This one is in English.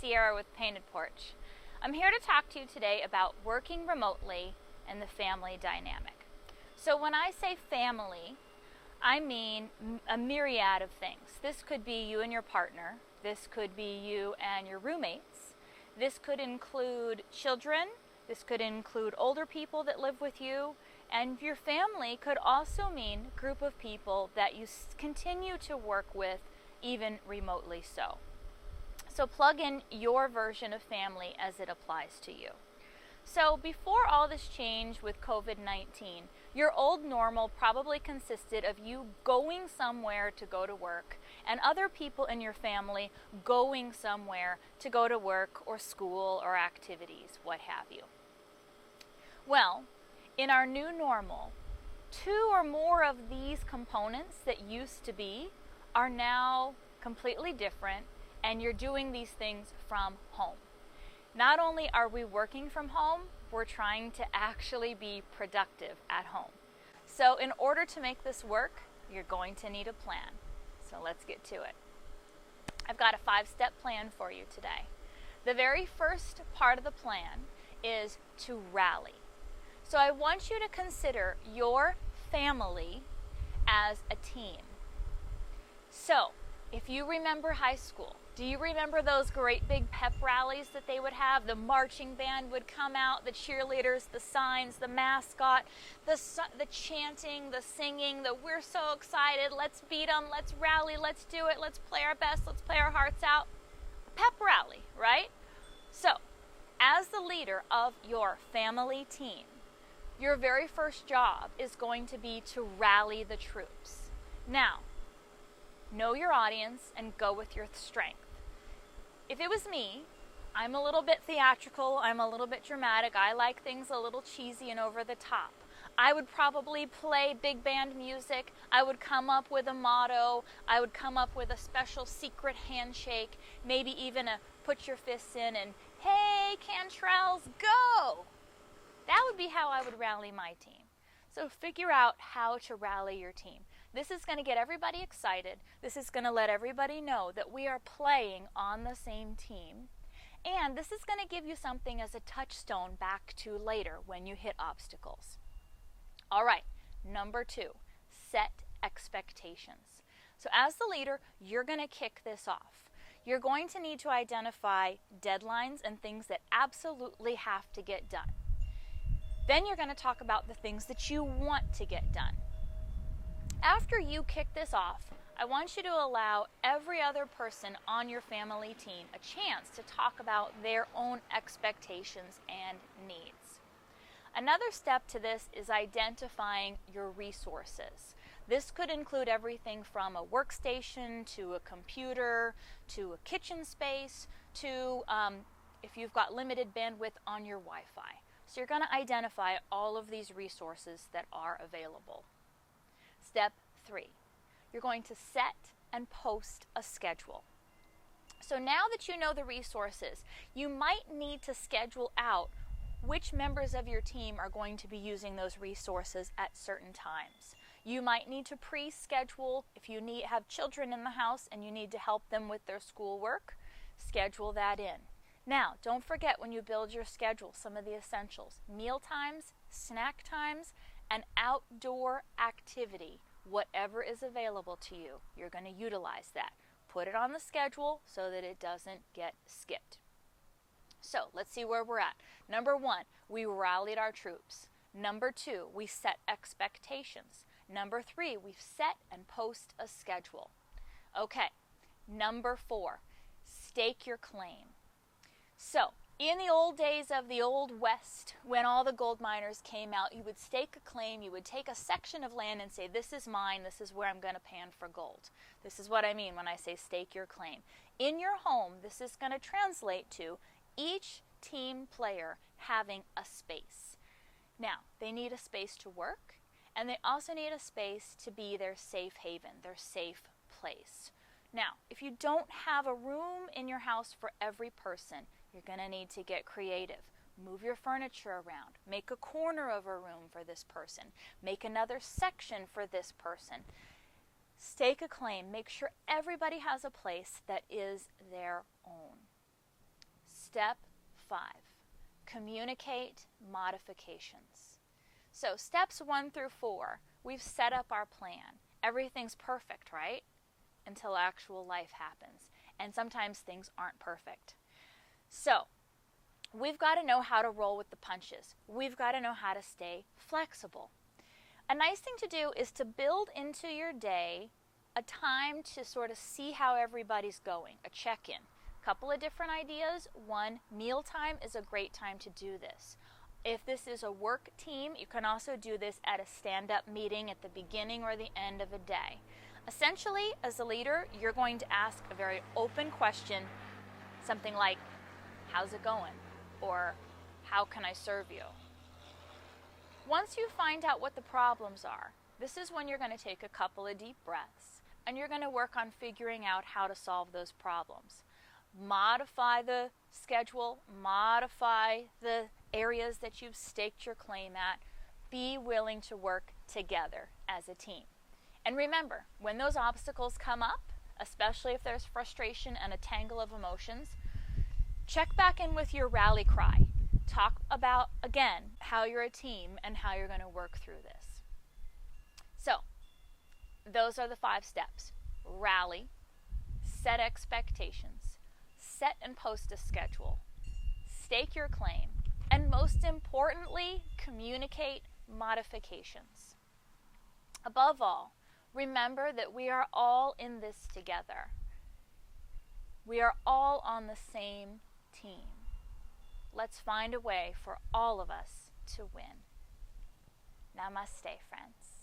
Sierra with Painted Porch. I'm here to talk to you today about working remotely and the family dynamic. So when I say family, I mean a myriad of things. This could be you and your partner. This could be you and your roommates. This could include children. This could include older people that live with you. And your family could also mean a group of people that you continue to work with, even remotely so. So plug in your version of family as it applies to you. So before all this change with COVID-19, your old normal probably consisted of you going somewhere to go to work and other people in your family going somewhere to go to work or school or activities, what have you. Well, in our new normal, two or more of these components that used to be are now completely different, and you're doing these things from home. Not only are we working from home, we're trying to actually be productive at home. So in order to make this work, you're going to need a plan. So let's get to it. I've got a 5-step plan for you today. The very first part of the plan is to rally. So I want you to consider your family as a team. So if you remember high school, do you remember those great big pep rallies that they would have? The marching band would come out, the cheerleaders, the signs, the mascot, the chanting, the singing, the we're so excited, let's beat them, let's rally, let's do it, let's play our best, let's play our hearts out. A pep rally, right? So, as the leader of your family team, your very first job is going to be to rally the troops. Now, know your audience and go with your strength. If it was me, I'm a little bit theatrical, I'm a little bit dramatic, I like things a little cheesy and over the top. I would probably play big band music, I would come up with a motto, I would come up with a special secret handshake, maybe even a put your fists in and, hey, Cantrells, go! That would be how I would rally my team. So figure out how to rally your team. This is going to get everybody excited. This is going to let everybody know that we are playing on the same team. And this is going to give you something as a touchstone back to later when you hit obstacles. All right, number 2, set expectations. So as the leader, you're going to kick this off. You're going to need to identify deadlines and things that absolutely have to get done. Then you're going to talk about the things that you want to get done. After you kick this off, I want you to allow every other person on your family team a chance to talk about their own expectations and needs. Another step to this is identifying your resources. This could include everything from a workstation to a computer to a kitchen space to if you've got limited bandwidth on your Wi-Fi. So you're going to identify all of these resources that are available. Step 3, you're going to set and post a schedule. So now that you know the resources, you might need to schedule out which members of your team are going to be using those resources at certain times. You might need to pre-schedule if you have children in the house and you need to help them with their schoolwork, schedule that in. Now, don't forget when you build your schedule some of the essentials. Meal times, snack times, and outdoor activity. Whatever is available to you, you're going to utilize that. Put it on the schedule so that it doesn't get skipped. So, let's see where we're at. Number 1, we rallied our troops. Number 2, we set expectations. Number 3, we've set and post a schedule. Okay, number 4, stake your claim. So, in the old days of the Old West, when all the gold miners came out, you would stake a claim, you would take a section of land and say, this is mine, this is where I'm going to pan for gold. This is what I mean when I say stake your claim. In your home, this is going to translate to each team player having a space. Now, they need a space to work, and they also need a space to be their safe haven, their safe place. Now, if you don't have a room in your house for every person, you're going to need to get creative. Move your furniture around. Make a corner of a room for this person. Make another section for this person. Stake a claim. Make sure everybody has a place that is their own. Step 5, communicate modifications. So steps 1 through 4, we've set up our plan. Everything's perfect, right? Until actual life happens. And sometimes things aren't perfect. So we've got to know how to roll with the punches. We've got to know how to stay flexible. A nice thing to do is to build into your day a time to sort of see how everybody's going, a check-in. A couple of different ideas. One, mealtime is a great time to do this. If this is a work team, you can also do this at a stand-up meeting at the beginning or the end of a day. Essentially, as a leader, you're going to ask a very open question, something like, how's it going? Or, how can I serve you? Once you find out what the problems are, this is when you're going to take a couple of deep breaths and you're going to work on figuring out how to solve those problems. Modify the schedule, modify the areas that you've staked your claim at. Be willing to work together as a team. And remember, when those obstacles come up, especially if there's frustration and a tangle of emotions, check back in with your rally cry. Talk about, again, how you're a team and how you're going to work through this. So, those are the 5 steps. Rally, set expectations, set and post a schedule, stake your claim, and most importantly, communicate modifications. Above all, remember that we are all in this together. We are all on the same team. Let's find a way for all of us to win. Namaste, friends.